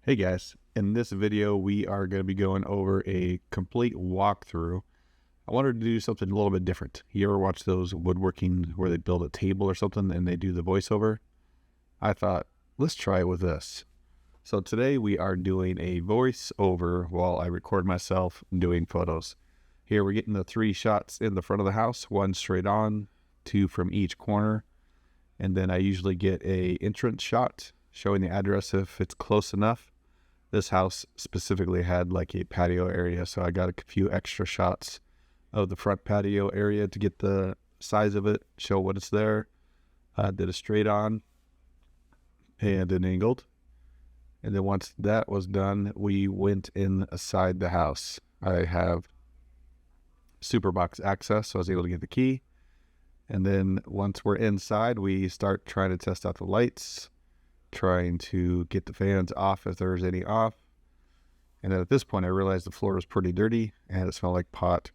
Hey guys, in this video we are going to be going over a complete walkthrough. I wanted to do something a little bit different. You ever watch those woodworking where they build a table or something and they do the voiceover? I thought, let's try it with this. So today we are doing a voiceover while I record myself doing photos. Here we're getting the 3 shots in the front of the house, 1 straight on, 2 from each corner, and then I usually get a entrance shot showing the address if it's close enough. This house specifically had like a patio area, so I got a few extra shots of the front patio area to get the size of it, show what it's there. Did a straight on and an angled. And then once that was done, we went inside the house. I have Superbox access, so I was able to get the key. And then once we're inside, we start trying to test out the lights, trying to get the fans off if there's any off. And then at this point I realized the floor was pretty dirty and it smelled like pot.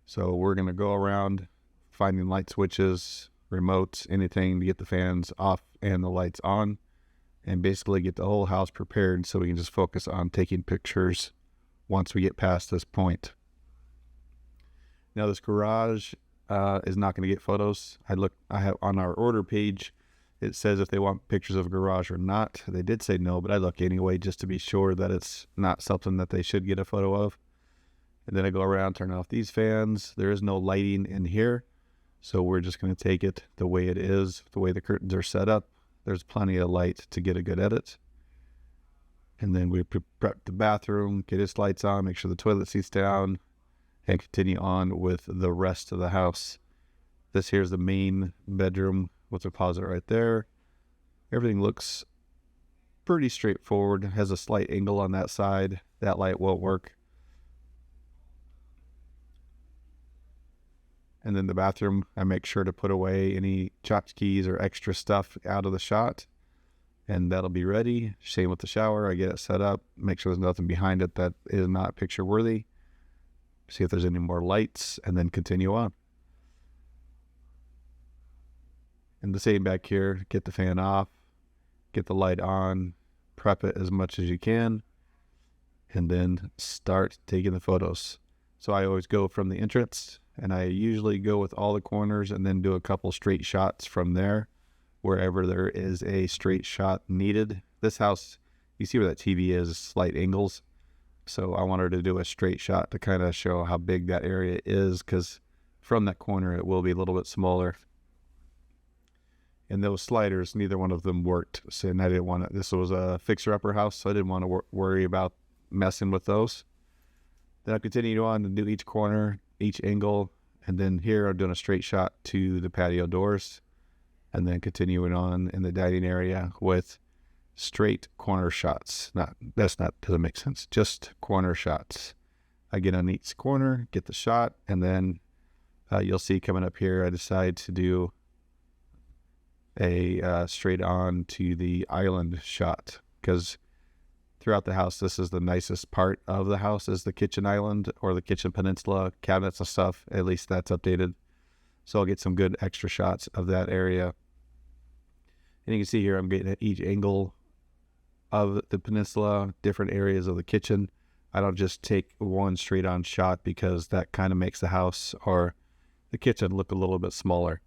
So we're going to go around finding light switches, remotes, anything to get the fans off and the lights on, and basically get the whole house prepared so we can just focus on taking pictures once we get past this point. Now this garage is not going to get photos. I have on our order page, it says if they want pictures of a garage or not. They did say no, but I look anyway just to be sure that it's not something that they should get a photo of. And then I go around, turn off these fans. There is no lighting in here, so we're just going to take it the way it is, the way the curtains are set up. There's plenty of light to get a good edit. And then we prep the bathroom, get its lights on, make sure the toilet seat's down, and continue on with the rest of the house. This here's the main bedroom with a closet right there. Everything looks pretty straightforward. Has a slight angle on that side. That light won't work. And then the bathroom, I make sure to put away any tchotchkes or extra stuff out of the shot, and that'll be ready. Same with the shower. I get it set up, make sure there's nothing behind it that is not picture worthy. See if there's any more lights, and then continue on. And the same back here, get the fan off, get the light on, prep it as much as you can, and then start taking the photos. So I always go from the entrance, and I usually go with all the corners and then do a couple straight shots from there, wherever there is a straight shot needed. This house, you see where that TV is, slight angles. So I wanted to do a straight shot to kind of show how big that area is, because from that corner it will be a little bit smaller. And those sliders, neither one of them worked. So, and I didn't want to, this was a fixer-upper house, so I didn't want to worry about messing with those. Then I continued on to do each corner, each angle, and then here I'm doing a straight shot to the patio doors, and then continuing on in the dining area with straight corner shots. Doesn't make sense. Just corner shots. I get on each corner, get the shot, and then you'll see coming up here, I decide to do a straight on to the island shot, because throughout the house, this is the nicest part of the house, is the kitchen island or the kitchen peninsula, cabinets and stuff. At least that's updated. So I'll get some good extra shots of that area. And you can see here, I'm getting at each angle of the peninsula, different areas of the kitchen. I don't just take one straight on shot, because that kind of makes the house or the kitchen look a little bit smaller.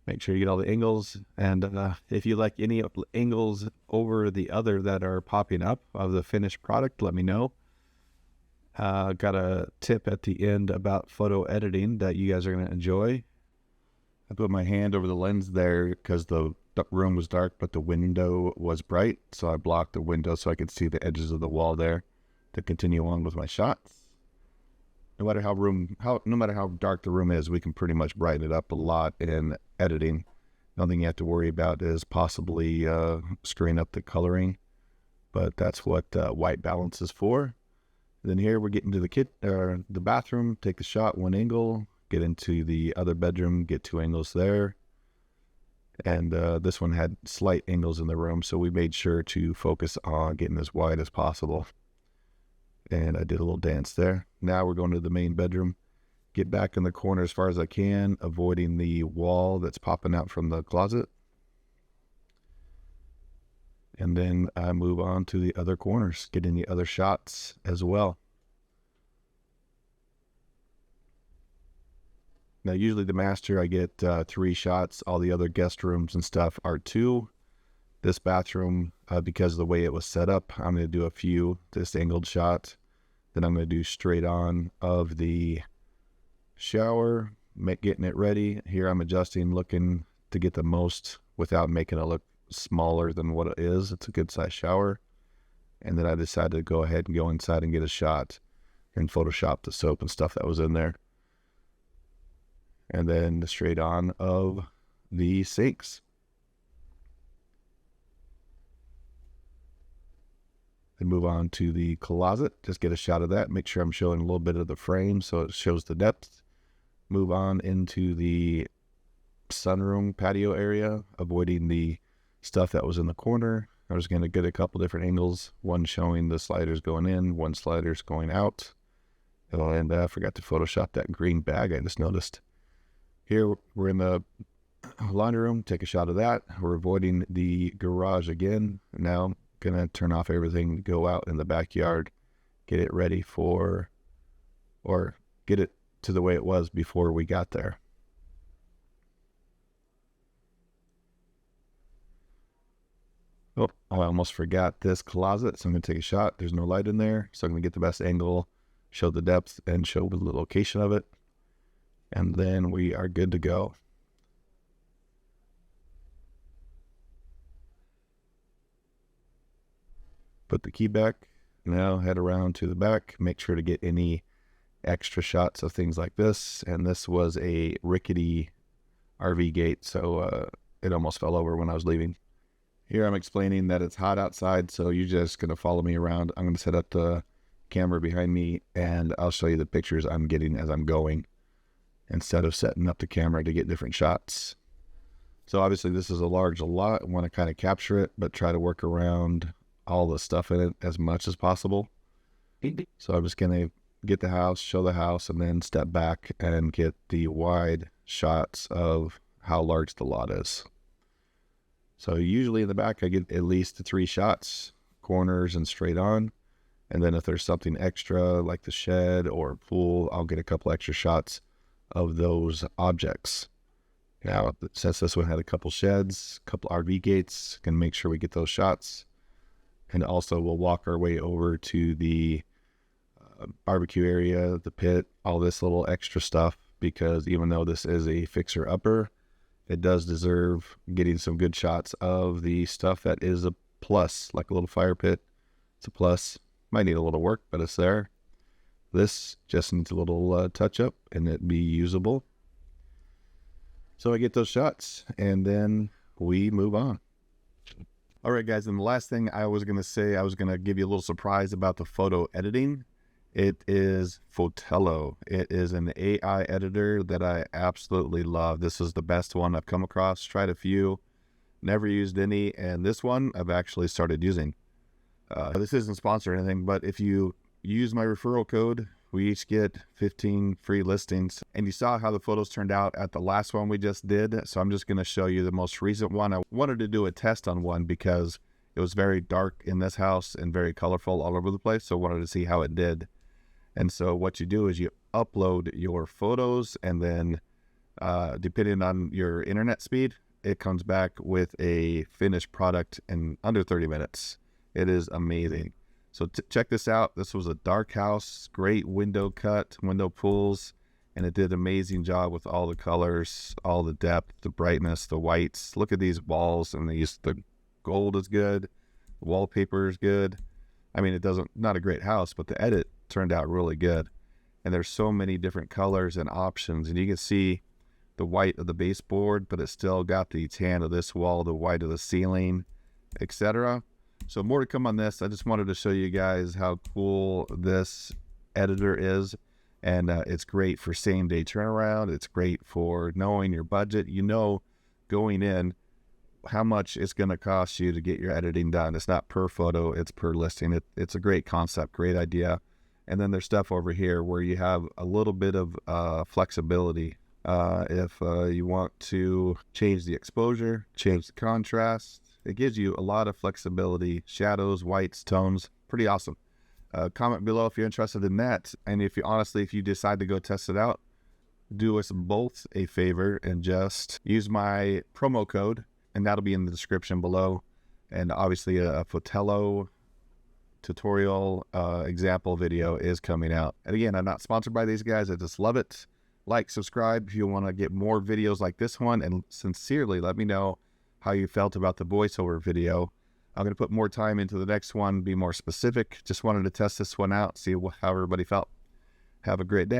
Make sure you get all the angles, and if you like any angles over the other that are popping up of the finished product, let me know. Got a tip at the end about photo editing that you guys are going to enjoy. I put my hand over the lens there because the room was dark, but the window was bright, so I blocked the window so I could see the edges of the wall there to continue on with my shots. No matter how dark the room is, we can pretty much brighten it up a lot in editing. The only thing you have to worry about is possibly screwing up the coloring, but that's what white balance is for. Then here we're getting to the bathroom, take the shot one angle, get into the other bedroom, get 2 angles there. And this one had slight angles in the room, so we made sure to focus on getting as wide as possible. And I did a little dance there. Now we're going to the main bedroom. Get back in the corner as far as I can, avoiding the wall that's popping out from the closet. And then I move on to the other corners, getting the other shots as well. Now, usually the master, I get 3 shots. All the other guest rooms and stuff are 2. This bathroom, because of the way it was set up, I'm going to do a few, this angled shot. Then I'm going to do straight on of the shower, getting it ready. Here I'm adjusting, looking to get the most without making it look smaller than what it is. It's a good size shower. And then I decided to go ahead and go inside and get a shot and Photoshop the soap and stuff that was in there. And then the straight on of the sinks. Then move on to the closet. Just get a shot of that. Make sure I'm showing a little bit of the frame so it shows the depth. Move on into the sunroom patio area, avoiding the stuff that was in the corner. I was going to get a couple different angles. One showing the sliders going in, one sliders going out. And I forgot to Photoshop that green bag I just noticed. Here we're in the laundry room. Take a shot of that. We're avoiding the garage again. Now gonna turn off everything, go out in the backyard, get it ready for, or get it to the way it was before we got there. Oh, I almost forgot this closet, so I'm gonna take a shot. There's no light in there, so I'm gonna get the best angle, show the depth, and show the location of it, and then we are good to go. Put the key back. Now head around to the back. Make sure to get any extra shots of things like this. And this was a rickety RV gate, so it almost fell over when I was leaving. Here I'm explaining that it's hot outside, so you're just going to follow me around. I'm going to set up the camera behind me, and I'll show you the pictures I'm getting as I'm going, instead of setting up the camera to get different shots. So obviously this is a large lot. I want to kind of capture it, but try to work around all the stuff in it as much as possible. So I'm just going to get the house, show the house, and then step back and get the wide shots of how large the lot is. So usually in the back, I get at least 3 shots, corners and straight on. And then if there's something extra like the shed or pool, I'll get a couple extra shots of those objects. Now, since this one had a couple sheds, a couple RV gates, can make sure we get those shots. And also we'll walk our way over to the barbecue area, the pit, all this little extra stuff, because even though this is a fixer-upper, it does deserve getting some good shots of the stuff that is a plus, like a little fire pit. It's a plus. Might need a little work, but it's there. This just needs a little touch-up, and it be usable. So I get those shots, and then we move on. All right, guys, and the last thing I was going to say, I was going to give you a little surprise about the photo editing. It is Fotello. It is an AI editor that I absolutely love. This is the best one I've come across. Tried a few, never used any, and this one I've actually started using. This isn't sponsored or anything, but if you use my referral code, we each get 15 free listings. And you saw how the photos turned out at the last one we just did. So I'm just going to show you the most recent one. I wanted to do a test on one because it was very dark in this house and very colorful all over the place. So I wanted to see how it did. And so what you do is you upload your photos, and then depending on your internet speed, it comes back with a finished product in under 30 minutes. It is amazing. So check this out. This was a dark house, great window cut, window pulls, and it did an amazing job with all the colors, all the depth, the brightness, the whites. Look at these walls, and the gold is good, the wallpaper is good. I mean, not a great house, but the edit turned out really good. And there's so many different colors and options, and you can see the white of the baseboard, but it's still got the tan of this wall, the white of the ceiling, etc. So more to come on this. I just wanted to show you guys how cool this editor is. And it's great for same day turnaround. It's great for knowing your budget. You know, going in, how much it's going to cost you to get your editing done. It's not per photo, it's per listing. It's a great concept, great idea. And then there's stuff over here where you have a little bit of flexibility. If you want to change the exposure, change the contrast, It gives you a lot of flexibility, shadows, whites, tones, pretty awesome. Comment below if you're interested in that. And if you decide to go test it out, do us both a favor and just use my promo code, and that'll be in the description below. And obviously a Fotello tutorial example video is coming out. And again, I'm not sponsored by these guys. I just love it. Like, subscribe if you want to get more videos like this one. And sincerely, let me know how you felt about the voiceover video. I'm going to put more time into the next one, be more specific. Just wanted to test this one out, see how everybody felt. Have a great day.